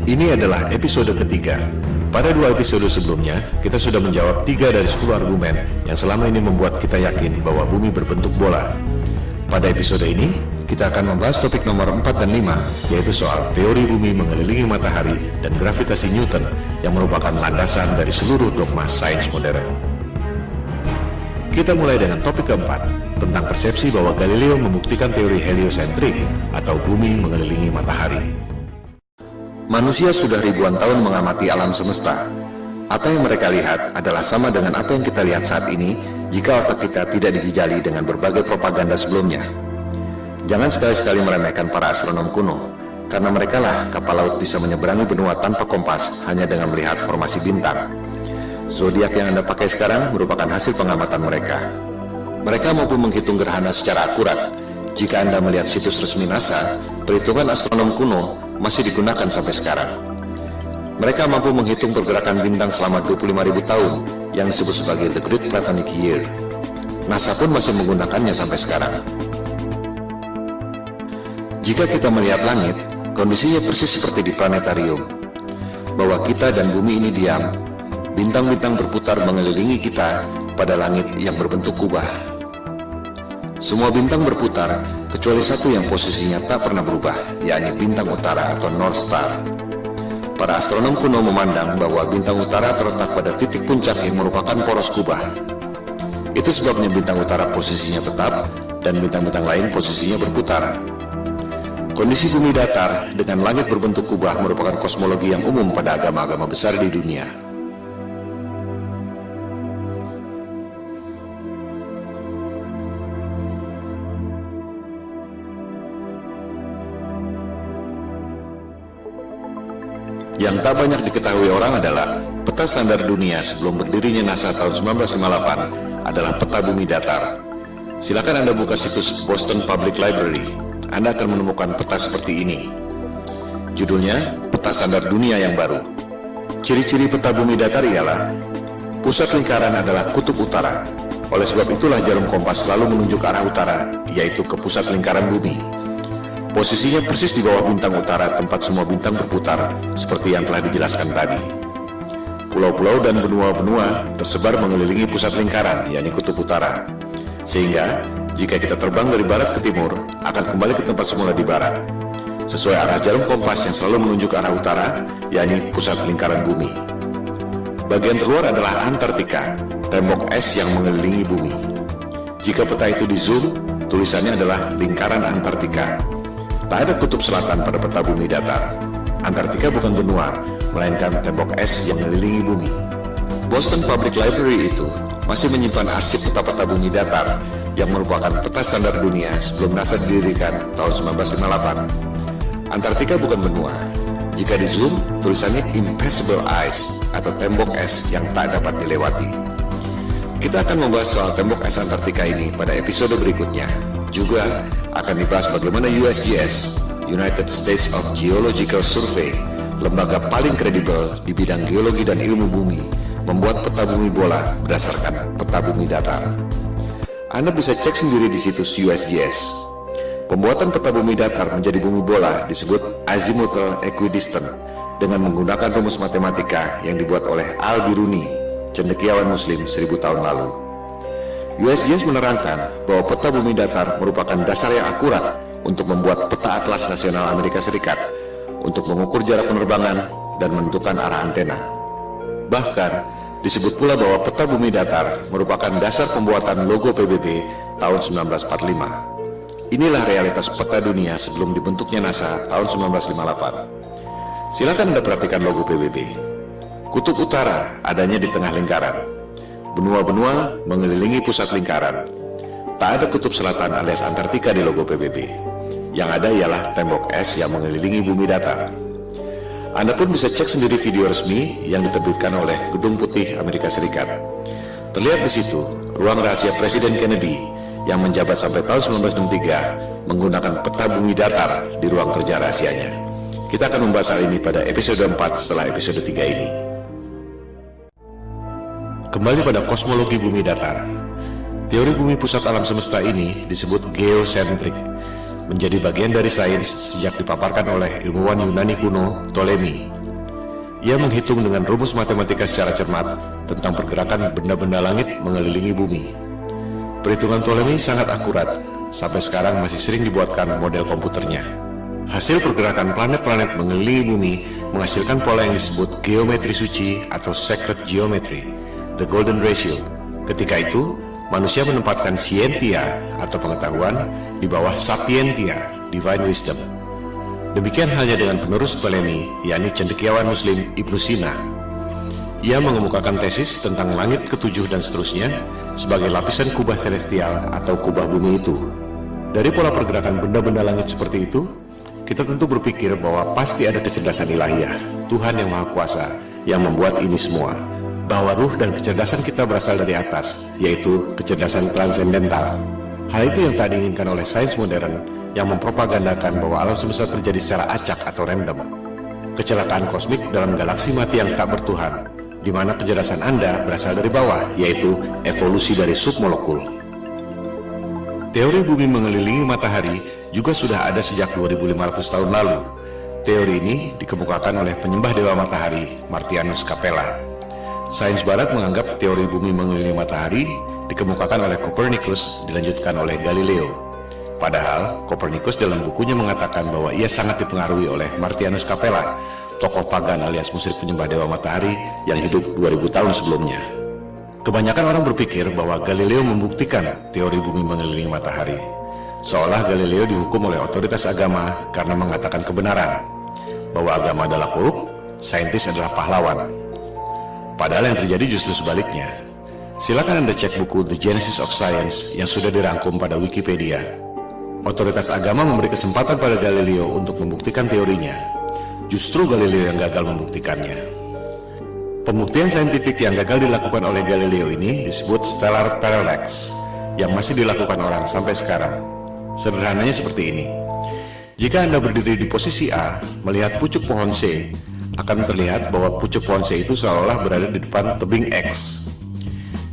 Ini adalah episode ketiga. Pada 2 episode sebelumnya, kita sudah menjawab 3 dari 10 argumen yang selama ini membuat kita yakin bahwa bumi berbentuk bola. Pada episode ini, kita akan membahas topik nomor 4 dan 5, yaitu soal teori bumi mengelilingi matahari dan gravitasi Newton yang merupakan landasan dari seluruh dogma sains modern. Kita mulai dengan topik keempat, tentang persepsi bahwa Galileo membuktikan teori heliosentrik atau bumi mengelilingi matahari. Manusia sudah ribuan tahun mengamati alam semesta. Apa yang mereka lihat adalah sama dengan apa yang kita lihat saat ini jika otak kita tidak dijejali dengan berbagai propaganda sebelumnya. Jangan sekali-sekali meremehkan para astronom kuno, karena merekalah kapal laut bisa menyeberangi benua tanpa kompas hanya dengan melihat formasi bintang. Zodiak yang Anda pakai sekarang merupakan hasil pengamatan mereka. Mereka mampu menghitung gerhana secara akurat. Jika Anda melihat situs resmi NASA, perhitungan astronom kuno masih digunakan sampai sekarang. Mereka mampu menghitung pergerakan bintang selama 25.000 tahun yang disebut sebagai The Great Platonic Year. NASA pun masih menggunakannya sampai sekarang. Jika kita melihat langit, kondisinya persis seperti di planetarium, bahwa kita dan bumi ini diam. Bintang-bintang berputar mengelilingi kita pada langit yang berbentuk kubah. Semua bintang berputar, kecuali satu yang posisinya tak pernah berubah, yakni bintang utara atau North Star. Para astronom kuno memandang bahwa bintang utara terletak pada titik puncak yang merupakan poros kubah. Itu sebabnya bintang utara posisinya tetap, dan bintang-bintang lain posisinya berputar. Kondisi bumi datar dengan langit berbentuk kubah merupakan kosmologi yang umum pada agama-agama besar di dunia. Yang tak banyak diketahui orang adalah peta standar dunia sebelum berdirinya NASA tahun 1958 adalah peta bumi datar. Silakan Anda buka situs Boston Public Library. Anda akan menemukan peta seperti ini. Judulnya, Peta Standar Dunia yang Baru. Ciri-ciri peta bumi datar ialah pusat lingkaran adalah kutub utara. Oleh sebab itulah jarum kompas selalu menunjuk arah utara, yaitu ke pusat lingkaran bumi. Posisinya persis di bawah bintang utara tempat semua bintang berputar, seperti yang telah dijelaskan tadi. Pulau-pulau dan benua-benua tersebar mengelilingi pusat lingkaran, yakni kutub utara. Sehingga, jika kita terbang dari barat ke timur, akan kembali ke tempat semula di barat, sesuai arah jarum kompas yang selalu menunjuk arah utara, yakni pusat lingkaran bumi. Bagian terluar adalah Antartika, tembok es yang mengelilingi bumi. Jika peta itu di zoom, tulisannya adalah lingkaran Antartika. Tak ada kutub selatan pada peta bumi datar. Antartika bukan benua, melainkan tembok es yang mengelilingi bumi. Boston Public Library itu masih menyimpan arsip peta-peta bumi datar yang merupakan peta standar dunia sebelum NASA didirikan tahun 1958. Antartika bukan benua. Jika di zoom, tulisannya Impassable Ice atau tembok es yang tak dapat dilewati. Kita akan membahas soal tembok es Antartika ini pada episode berikutnya. Juga akan dibahas bagaimana USGS, United States of Geological Survey, lembaga paling kredibel di bidang geologi dan ilmu bumi, membuat peta bumi bola berdasarkan peta bumi datar. Anda bisa cek sendiri di situs USGS. Pembuatan peta bumi datar menjadi bumi bola disebut azimuthal equidistant dengan menggunakan rumus matematika yang dibuat oleh Al-Biruni, cendekiawan Muslim 1000 tahun lalu. USGS menerangkan bahwa peta bumi datar merupakan dasar yang akurat untuk membuat peta atlas nasional Amerika Serikat untuk mengukur jarak penerbangan dan menentukan arah antena. Bahkan, disebut pula bahwa peta bumi datar merupakan dasar pembuatan logo PBB tahun 1945. Inilah realitas peta dunia sebelum dibentuknya NASA tahun 1958. Silakan Anda perhatikan logo PBB. Kutub utara adanya di tengah lingkaran. Benua-benua mengelilingi pusat lingkaran. Tak ada kutub selatan alias Antartika di logo PBB. Yang ada ialah tembok es yang mengelilingi bumi datar. Anda pun bisa cek sendiri video resmi yang diterbitkan oleh Gedung Putih Amerika Serikat. Terlihat di situ ruang rahasia Presiden Kennedy yang menjabat sampai tahun 1963 menggunakan peta bumi datar di ruang kerja rahasianya. Kita akan membahas hal ini pada episode 4 setelah episode 3 ini. Kembali pada kosmologi bumi datar. Teori bumi pusat alam semesta ini disebut geosentrik, menjadi bagian dari sains sejak dipaparkan oleh ilmuwan Yunani kuno Ptolemy Ia menghitung dengan rumus matematika secara cermat tentang pergerakan benda-benda langit mengelilingi bumi. Perhitungan Ptolemei sangat akurat, sampai sekarang masih sering dibuatkan model komputernya. Hasil pergerakan planet-planet mengelilingi bumi menghasilkan pola yang disebut geometri suci atau sacred geometry, the golden ratio. Ketika itu, manusia menempatkan scientia atau pengetahuan di bawah sapientia, divine wisdom. Demikian halnya dengan penerus Ptolemei, yakni cendekiawan Muslim Ibnu Sina. Ia mengemukakan tesis tentang langit ketujuh dan seterusnya sebagai lapisan kubah celestial atau kubah bumi itu. Dari pola pergerakan benda-benda langit seperti itu, kita tentu berpikir bahwa pasti ada kecerdasan ilahiyah, Tuhan yang Maha Kuasa, yang membuat ini semua. Bahwa ruh dan kecerdasan kita berasal dari atas, yaitu kecerdasan transendental. Hal itu yang tak diinginkan oleh sains modern yang mempropagandakan bahwa alam semesta terjadi secara acak atau random. Kecelakaan kosmik dalam galaksi mati yang tak bertuhan, di mana kecerdasan Anda berasal dari bawah, yaitu evolusi dari submolekul. Teori bumi mengelilingi matahari juga sudah ada sejak 2500 tahun lalu. Teori ini dikemukakan oleh penyembah dewa matahari, Martianus Capella. Sains barat menganggap teori bumi mengelilingi matahari dikemukakan oleh Copernicus, dilanjutkan oleh Galileo. Padahal, Copernicus dalam bukunya mengatakan bahwa ia sangat dipengaruhi oleh Martianus Capella, tokoh pagan alias musyrik penyembah dewa matahari yang hidup 2000 tahun sebelumnya. Kebanyakan orang berpikir bahwa Galileo membuktikan teori bumi mengelilingi matahari, seolah Galileo dihukum oleh otoritas agama karena mengatakan kebenaran, bahwa agama adalah korup, saintis adalah pahlawan. Padahal yang terjadi justru sebaliknya. Silakan Anda cek buku The Genesis of Science yang sudah dirangkum pada Wikipedia. Otoritas agama memberi kesempatan pada Galileo untuk membuktikan teorinya. Justru Galileo yang gagal membuktikannya. Pembuktian saintifik yang gagal dilakukan oleh Galileo ini disebut stellar parallax, yang masih dilakukan orang sampai sekarang. Sederhananya seperti ini. Jika Anda berdiri di posisi A, melihat pucuk pohon C, akan terlihat bahwa pucuk pohon C itu seolah berada di depan tebing X.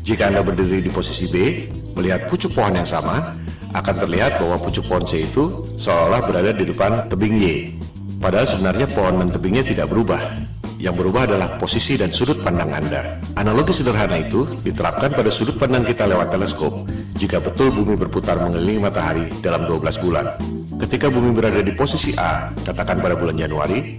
Jika Anda berdiri di posisi B, melihat pucuk pohon yang sama, akan terlihat bahwa pucuk pohon C itu seolah berada di depan tebing Y. Padahal sebenarnya pohon dan tebingnya tidak berubah. Yang berubah adalah posisi dan sudut pandang Anda. Analogi sederhana itu diterapkan pada sudut pandang kita lewat teleskop jika betul bumi berputar mengelilingi matahari dalam 12 bulan. Ketika bumi berada di posisi A, katakan pada bulan Januari,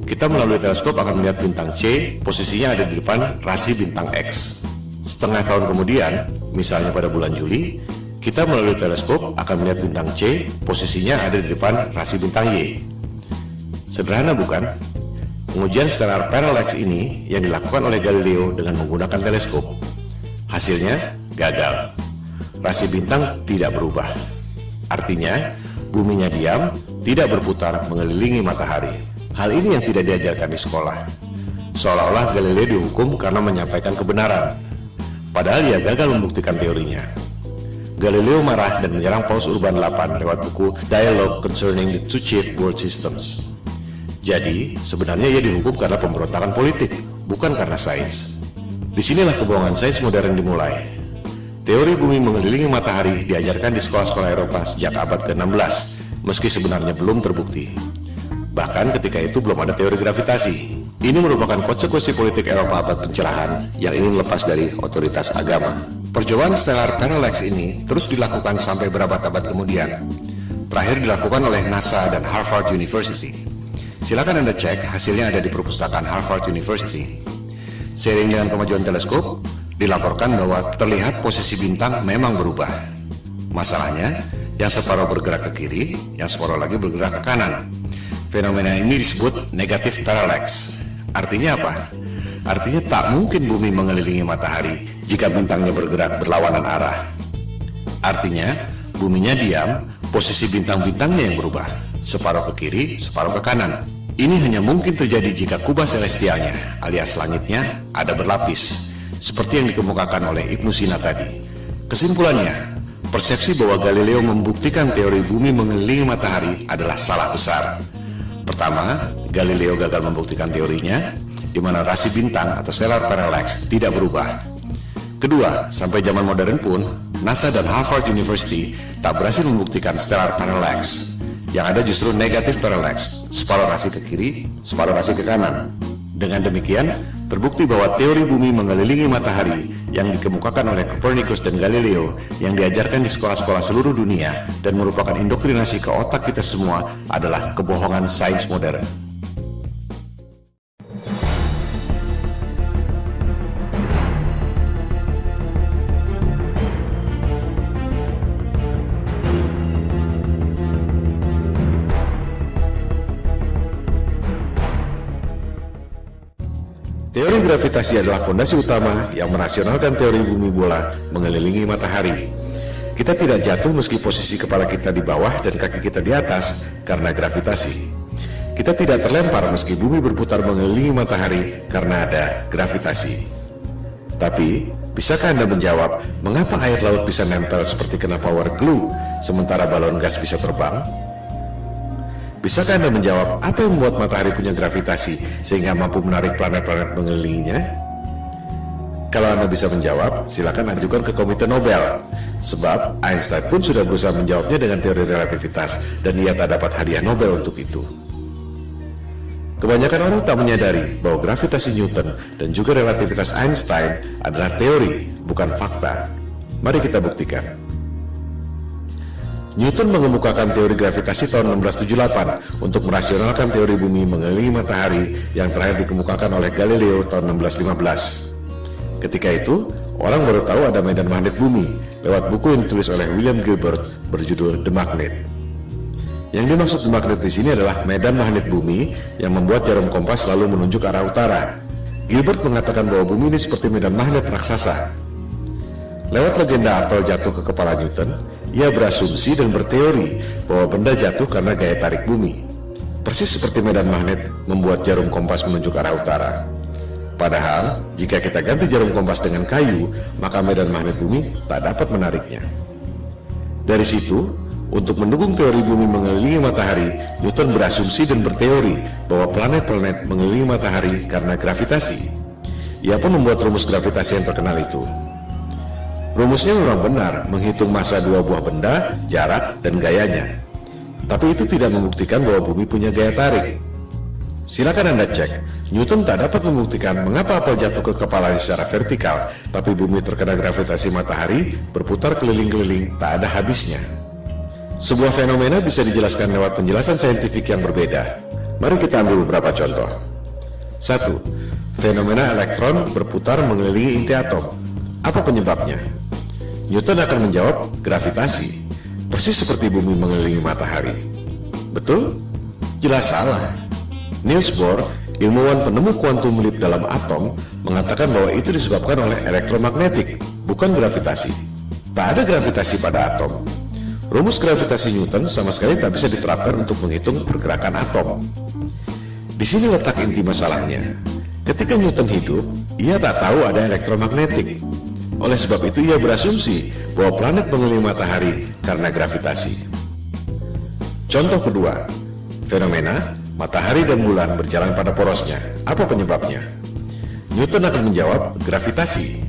kita melalui teleskop akan melihat bintang C, posisinya ada di depan rasi bintang X. Setengah tahun kemudian, misalnya pada bulan Juli, kita melalui teleskop akan melihat bintang C, posisinya ada di depan rasi bintang Y. Sederhana bukan? Pengujian stellar parallax ini yang dilakukan oleh Galileo dengan menggunakan teleskop. Hasilnya gagal. Rasi bintang tidak berubah. Artinya, buminya diam, tidak berputar mengelilingi matahari. Hal ini yang tidak diajarkan di sekolah. Seolah-olah Galileo dihukum karena menyampaikan kebenaran. Padahal ia gagal membuktikan teorinya. Galileo marah dan menyerang Paus Urban VIII lewat buku Dialogue Concerning the Two Chief World Systems. Jadi, sebenarnya ia dihukum karena pemberontakan politik, bukan karena sains. Disinilah kebohongan sains modern dimulai. Teori bumi mengelilingi matahari diajarkan di sekolah-sekolah Eropa sejak abad ke-16, meski sebenarnya belum terbukti. Bahkan ketika itu belum ada teori gravitasi. Ini merupakan konsekuensi politik Eropa abad pencerahan yang ingin lepas dari otoritas agama. Percobaan stellar parallax ini terus dilakukan sampai berabad-abad kemudian. Terakhir dilakukan oleh NASA dan Harvard University. Silakan Anda cek, hasilnya ada di perpustakaan Harvard University. Seiring dengan kemajuan teleskop, dilaporkan bahwa terlihat posisi bintang memang berubah. Masalahnya, yang separuh bergerak ke kiri, yang separuh lagi bergerak ke kanan. Fenomena ini disebut negative parallax. Artinya apa? Artinya tak mungkin bumi mengelilingi matahari jika bintangnya bergerak berlawanan arah. Artinya, buminya diam, posisi bintang-bintangnya yang berubah. Separuh ke kiri, separuh ke kanan. Ini hanya mungkin terjadi jika kubah celestialnya, alias langitnya, ada berlapis, seperti yang dikemukakan oleh Ibnu Sina tadi. Kesimpulannya, persepsi bahwa Galileo membuktikan teori bumi mengelilingi matahari adalah salah besar. Pertama, Galileo gagal membuktikan teorinya, di mana rasi bintang atau stellar parallax tidak berubah. Kedua, sampai zaman modern pun, NASA dan Harvard University tak berhasil membuktikan stellar parallax. Yang ada justru negative parallax, separuh rasi ke kiri, separuh rasi ke kanan. Dengan demikian, terbukti bahwa teori bumi mengelilingi matahari yang dikemukakan oleh Copernicus dan Galileo yang diajarkan di sekolah-sekolah seluruh dunia dan merupakan indoktrinasi ke otak kita semua adalah kebohongan sains modern. Teori gravitasi adalah fondasi utama yang merasionalkan teori bumi bola mengelilingi matahari. Kita tidak jatuh meski posisi kepala kita di bawah dan kaki kita di atas karena gravitasi. Kita tidak terlempar meski bumi berputar mengelilingi matahari karena ada gravitasi. Tapi, bisakah Anda menjawab mengapa air laut bisa nempel seperti kena power glue sementara balon gas bisa terbang? Bisakah Anda menjawab apa yang membuat matahari punya gravitasi sehingga mampu menarik planet-planet mengelilinginya? Kalau Anda bisa menjawab, silakan ajukan ke Komite Nobel. Sebab Einstein pun sudah berusaha menjawabnya dengan teori relativitas dan ia tak dapat hadiah Nobel untuk itu. Kebanyakan orang tak menyadari bahwa gravitasi Newton dan juga relativitas Einstein adalah teori, bukan fakta. Mari kita buktikan. Newton mengemukakan teori gravitasi tahun 1678 untuk merasionalkan teori bumi mengelilingi matahari yang terakhir dikemukakan oleh Galileo tahun 1615. Ketika itu, orang baru tahu ada medan magnet bumi lewat buku yang ditulis oleh William Gilbert berjudul The Magnet. Yang dimaksud The Magnet di sini adalah medan magnet bumi yang membuat jarum kompas selalu menunjuk arah utara. Gilbert mengatakan bahwa bumi ini seperti medan magnet raksasa. Lewat legenda apel jatuh ke kepala Newton, ia berasumsi dan berteori bahwa benda jatuh karena gaya tarik bumi. Persis seperti medan magnet membuat jarum kompas menunjuk arah utara. Padahal, jika kita ganti jarum kompas dengan kayu, maka medan magnet bumi tak dapat menariknya. Dari situ, untuk mendukung teori bumi mengelilingi matahari, Newton berasumsi dan berteori bahwa planet-planet mengelilingi matahari karena gravitasi. Ia pun membuat rumus gravitasi yang terkenal itu. Rumusnya memang benar, menghitung massa dua buah benda, jarak, dan gayanya. Tapi itu tidak membuktikan bahwa bumi punya gaya tarik. Silakan Anda cek, Newton tak dapat membuktikan mengapa apel jatuh ke kepalanya secara vertikal, tapi bumi terkena gravitasi matahari, berputar keliling-keliling, tak ada habisnya. Sebuah fenomena bisa dijelaskan lewat penjelasan saintifik yang berbeda. Mari kita ambil beberapa contoh. 1. Fenomena elektron berputar mengelilingi inti atom. Apa penyebabnya? Newton akan menjawab gravitasi, persis seperti bumi mengelilingi matahari. Betul? Jelas salah. Niels Bohr, ilmuwan penemu kuantum leap dalam atom, mengatakan bahwa itu disebabkan oleh elektromagnetik, bukan gravitasi. Tak ada gravitasi pada atom. Rumus gravitasi Newton sama sekali tak bisa diterapkan untuk menghitung pergerakan atom. Di sini letak inti masalahnya. Ketika Newton hidup, ia tak tahu ada elektromagnetik. Oleh sebab itu ia berasumsi bahwa planet mengelilingi matahari karena gravitasi. Contoh kedua, fenomena matahari dan bulan berjalan pada porosnya. Apa penyebabnya? Newton akan menjawab gravitasi.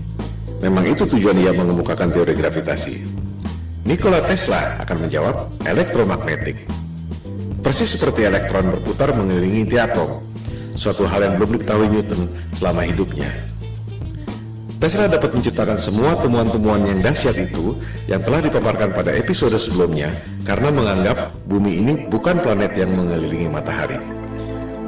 Memang itu tujuan ia mengemukakan teori gravitasi. Nikola Tesla akan menjawab elektromagnetik. Persis seperti elektron berputar mengelilingi inti atom, suatu hal yang belum diketahui Newton selama hidupnya. Tesla dapat menciptakan semua temuan-temuan yang dahsyat itu yang telah dipaparkan pada episode sebelumnya karena menganggap bumi ini bukan planet yang mengelilingi matahari.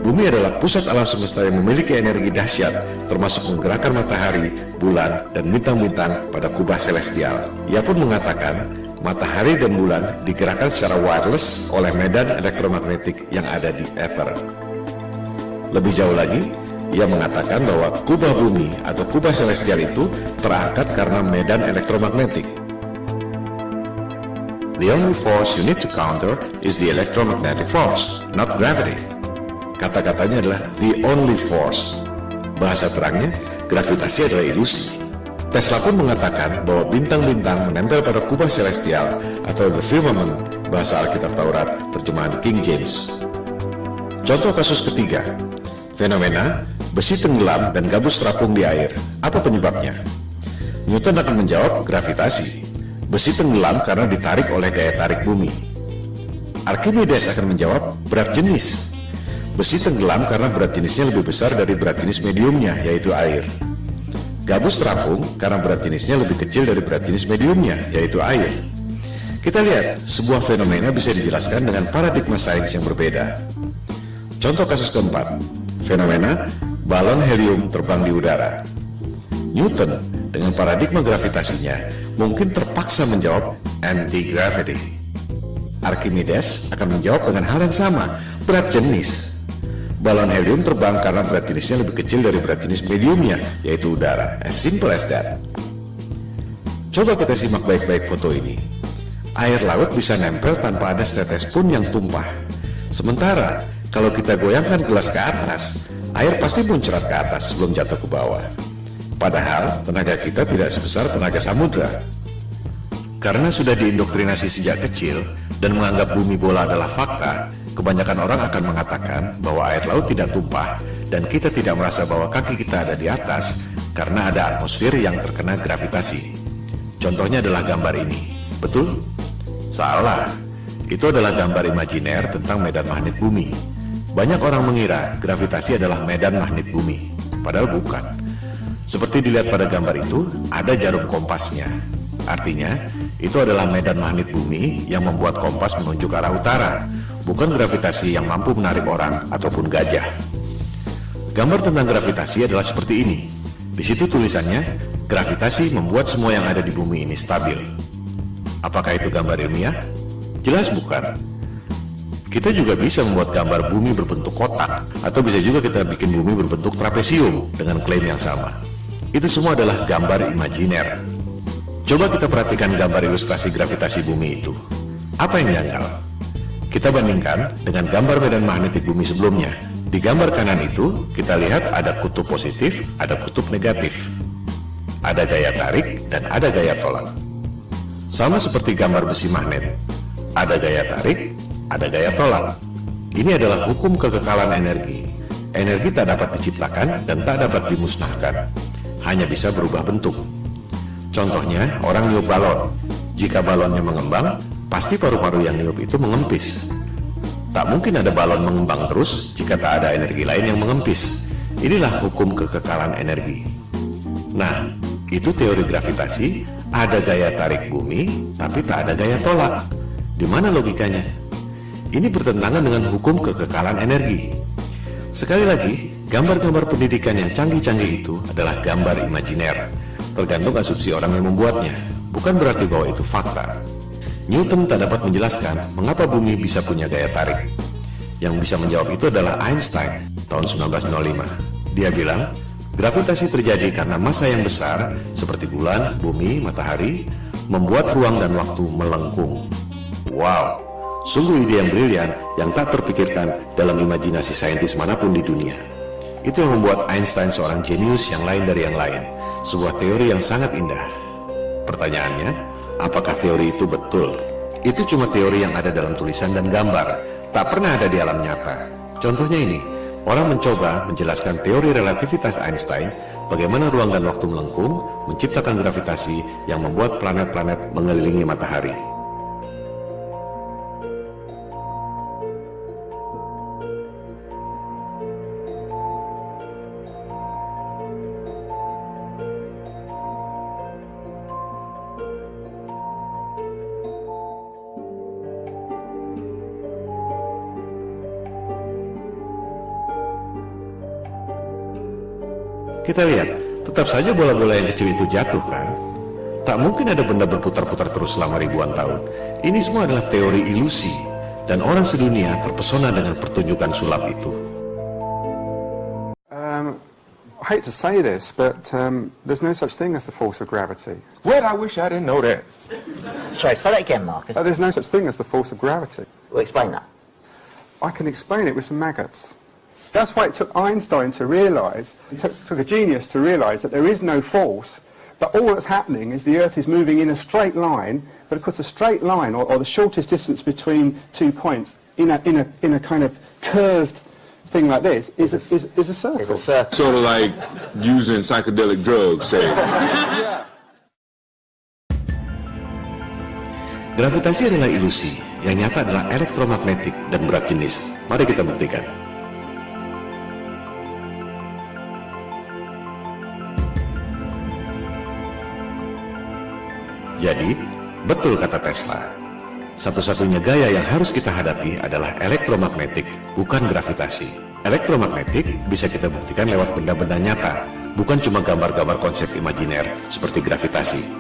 Bumi adalah pusat alam semesta yang memiliki energi dahsyat, termasuk menggerakkan matahari, bulan, dan bintang-bintang pada kubah celestial. Ia pun mengatakan matahari dan bulan digerakkan secara wireless oleh medan elektromagnetik yang ada di ether. Lebih jauh lagi, ia mengatakan bahwa kubah bumi atau kubah celestial itu terangkat karena medan elektromagnetik. The only force you need to counter is the electromagnetic force, not gravity. Kata-katanya adalah the only force. Bahasa terangnya, gravitasi adalah ilusi. Tesla pun mengatakan bahwa bintang-bintang menempel pada kubah celestial atau the firmament, bahasa Alkitab Taurat, terjemahan King James. Contoh kasus ketiga, fenomena besi tenggelam dan gabus terapung di air. Apa penyebabnya? Newton akan menjawab gravitasi. Besi tenggelam karena ditarik oleh gaya tarik bumi. Archimedes akan menjawab berat jenis. Besi tenggelam karena berat jenisnya lebih besar dari berat jenis mediumnya, yaitu air. Gabus terapung karena berat jenisnya lebih kecil dari berat jenis mediumnya, yaitu air. Kita lihat, sebuah fenomena bisa dijelaskan dengan paradigma sains yang berbeda. Contoh kasus keempat, fenomena balon helium terbang di udara. Newton dengan paradigma gravitasinya mungkin terpaksa menjawab anti-gravity. Archimedes akan menjawab dengan hal yang sama, berat jenis. Balon helium terbang karena berat jenisnya lebih kecil dari berat jenis mediumnya, yaitu udara. As simple as that. Coba kita simak baik-baik foto ini. Air laut bisa nempel tanpa ada setetes pun yang tumpah. Sementara, kalau kita goyangkan gelas ke atas, air pasti muncrat ke atas sebelum jatuh ke bawah. Padahal, tenaga kita tidak sebesar tenaga samudra. Karena sudah diindoktrinasi sejak kecil dan menganggap bumi bola adalah fakta, kebanyakan orang akan mengatakan bahwa air laut tidak tumpah dan kita tidak merasa bahwa kaki kita ada di atas karena ada atmosfer yang terkena gravitasi. Contohnya adalah gambar ini. Betul? Salah. Itu adalah gambar imajiner tentang medan magnet bumi. Banyak orang mengira gravitasi adalah medan magnet bumi, padahal bukan. Seperti dilihat pada gambar itu, ada jarum kompasnya. Artinya, itu adalah medan magnet bumi yang membuat kompas menunjuk arah utara, bukan gravitasi yang mampu menarik orang ataupun gajah. Gambar tentang gravitasi adalah seperti ini. Di situ tulisannya, gravitasi membuat semua yang ada di bumi ini stabil. Apakah itu gambar ilmiah? Jelas bukan. Kita juga bisa membuat gambar bumi berbentuk kotak, atau bisa juga kita bikin bumi berbentuk trapesium dengan klaim yang sama. Itu semua adalah gambar imajiner. Coba kita perhatikan gambar ilustrasi gravitasi bumi itu. Apa yang janggal? Kita bandingkan dengan gambar medan magnetik bumi sebelumnya. Di gambar kanan itu, kita lihat ada kutub positif, ada kutub negatif. Ada gaya tarik, dan ada gaya tolak. Sama seperti gambar besi magnet. Ada gaya tarik, ada gaya tolak. Ini adalah hukum kekekalan energi. Energi tak dapat diciptakan dan tak dapat dimusnahkan. Hanya bisa berubah bentuk. Contohnya, orang niup balon. Jika balonnya mengembang, pasti paru-paru yang niup itu mengempis. Tak mungkin ada balon mengembang terus jika tak ada energi lain yang mengempis. Inilah hukum kekekalan energi. Nah, itu teori gravitasi, ada gaya tarik bumi, tapi tak ada gaya tolak. Di mana logikanya? Ini bertentangan dengan hukum kekekalan energi. Sekali lagi, gambar-gambar pendidikan yang canggih-canggih itu adalah gambar imajiner. Tergantung asumsi orang yang membuatnya, bukan berarti bahwa itu fakta. Newton tak dapat menjelaskan mengapa bumi bisa punya gaya tarik. Yang bisa menjawab itu adalah Einstein tahun 1905. Dia bilang, gravitasi terjadi karena massa yang besar seperti bulan, bumi, matahari membuat ruang dan waktu melengkung. Wow, sungguh ide yang brilian yang tak terpikirkan dalam imajinasi saintis manapun di dunia. Itu yang membuat Einstein seorang jenius yang lain dari yang lain. Sebuah teori yang sangat indah. Pertanyaannya, apakah teori itu betul? Itu cuma teori yang ada dalam tulisan dan gambar, tak pernah ada di alam nyata. Contohnya ini, orang mencoba menjelaskan teori relativitas Einstein, bagaimana ruang dan waktu melengkung, menciptakan gravitasi yang membuat planet-planet mengelilingi matahari. Kita lihat, tetap saja bola-bola yang kecil itu jatuh kan? Tak mungkin ada benda berputar-putar terus selama ribuan tahun. Ini semua adalah teori ilusi, dan orang sedunia terpesona dengan pertunjukan sulap itu. I hate to say this, but there's no such thing as the force of gravity. What? I wish I didn't know that. Sorry, say that again, Marcus. There's no such thing as the force of gravity. Well, explain that. I can explain it with some maggots. That's why it took Einstein to realise, it took a genius to realise that there is no force, but all that's happening is the Earth is moving in a straight line, but of course a straight line, or the shortest distance between 2 points, in a kind of curved thing like this, is a circle. It's a circle. Sort of like using psychedelic drugs, say. Gravitasi adalah ilusi, yang nyata adalah elektromagnetik dan berat jenis. Mari kita buktikan. Jadi, betul kata Tesla. Satu-satunya gaya yang harus kita hadapi adalah elektromagnetik, bukan gravitasi. Elektromagnetik bisa kita buktikan lewat benda-benda nyata, bukan cuma gambar-gambar konsep imajiner seperti gravitasi.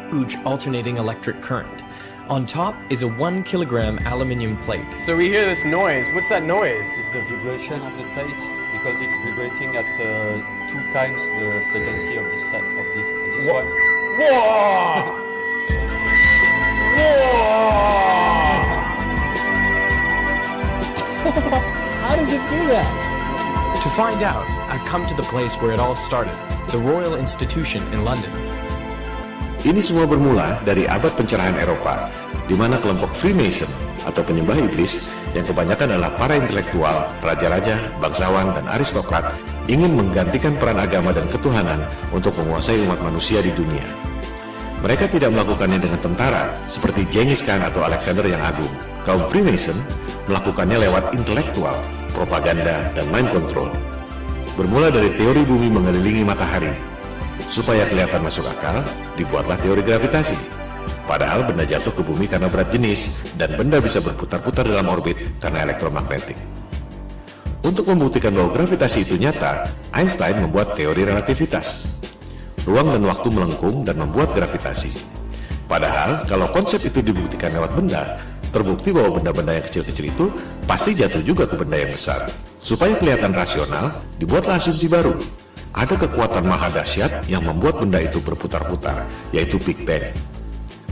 Huge alternating electric current. On top is a 1 kilogram aluminium plate. So we hear this noise. What's that noise? It's the vibration of the plate because it's vibrating at 2 times the frequency of this one. How does it do that? To find out, I've come to the place where it all started, the Royal Institution in London. Ini semua bermula dari abad pencerahan Eropa, di mana kelompok Freemason atau penyembah iblis yang kebanyakan adalah para intelektual, raja-raja, bangsawan, dan aristokrat ingin menggantikan peran agama dan ketuhanan untuk menguasai umat manusia di dunia. Mereka tidak melakukannya dengan tentara seperti Genghis Khan atau Alexander yang Agung. Kaum Freemason melakukannya lewat intelektual, propaganda, dan mind control. Bermula dari teori bumi mengelilingi matahari. Supaya kelihatan masuk akal, dibuatlah teori gravitasi. Padahal benda jatuh ke bumi karena berat jenis, dan benda bisa berputar-putar dalam orbit karena elektromagnetik. Untuk membuktikan bahwa gravitasi itu nyata, Einstein membuat teori relativitas. Ruang dan waktu melengkung dan membuat gravitasi. Padahal, kalau konsep itu dibuktikan lewat benda, terbukti bahwa benda-benda yang kecil-kecil itu pasti jatuh juga ke benda yang besar. Supaya kelihatan rasional, dibuatlah asumsi baru. Ada kekuatan maha dahsyat yang membuat benda itu berputar-putar, yaitu Big Bang.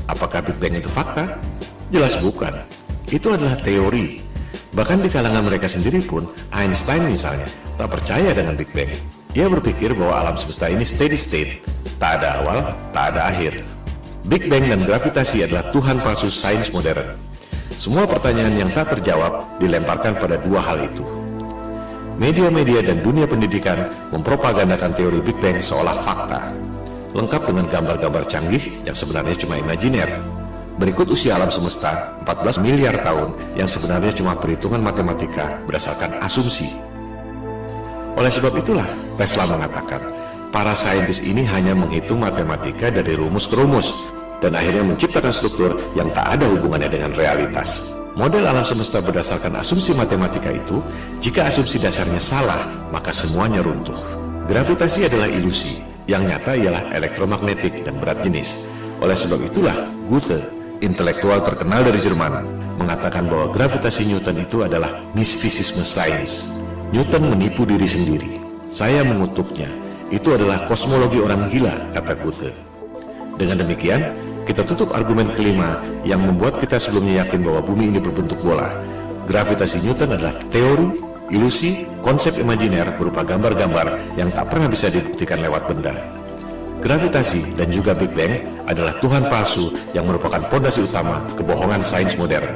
Apakah Big Bang itu fakta? Jelas bukan. Itu adalah teori. Bahkan di kalangan mereka sendiri pun, Einstein misalnya, tak percaya dengan Big Bang. Ia berpikir bahwa alam semesta ini steady state, tak ada awal, tak ada akhir. Big Bang dan gravitasi adalah Tuhan palsu sains modern. Semua pertanyaan yang tak terjawab dilemparkan pada dua hal itu. Media-media dan dunia pendidikan mempropagandakan teori Big Bang seolah fakta, lengkap dengan gambar-gambar canggih yang sebenarnya cuma imajiner. Berikut usia alam semesta 14 miliar tahun yang sebenarnya cuma perhitungan matematika berdasarkan asumsi. Oleh sebab itulah Tesla mengatakan, para saintis ini hanya menghitung matematika dari rumus ke rumus, dan akhirnya menciptakan struktur yang tak ada hubungannya dengan realitas. Model alam semesta berdasarkan asumsi matematika itu, jika asumsi dasarnya salah, maka semuanya runtuh. Gravitasi adalah ilusi, yang nyata ialah elektromagnetik dan berat jenis. Oleh sebab itulah, Goethe, intelektual terkenal dari Jerman, mengatakan bahwa gravitasi Newton itu adalah mistisisme sains. Newton menipu diri sendiri. Saya mengutuknya. Itu adalah kosmologi orang gila, kata Goethe. Dengan demikian, kita tutup argumen kelima yang membuat kita sebelumnya yakin bahwa bumi ini berbentuk bola. Gravitasi Newton adalah teori, ilusi, konsep imajiner berupa gambar-gambar yang tak pernah bisa dibuktikan lewat benda. Gravitasi dan juga Big Bang adalah Tuhan palsu yang merupakan fondasi utama kebohongan sains modern.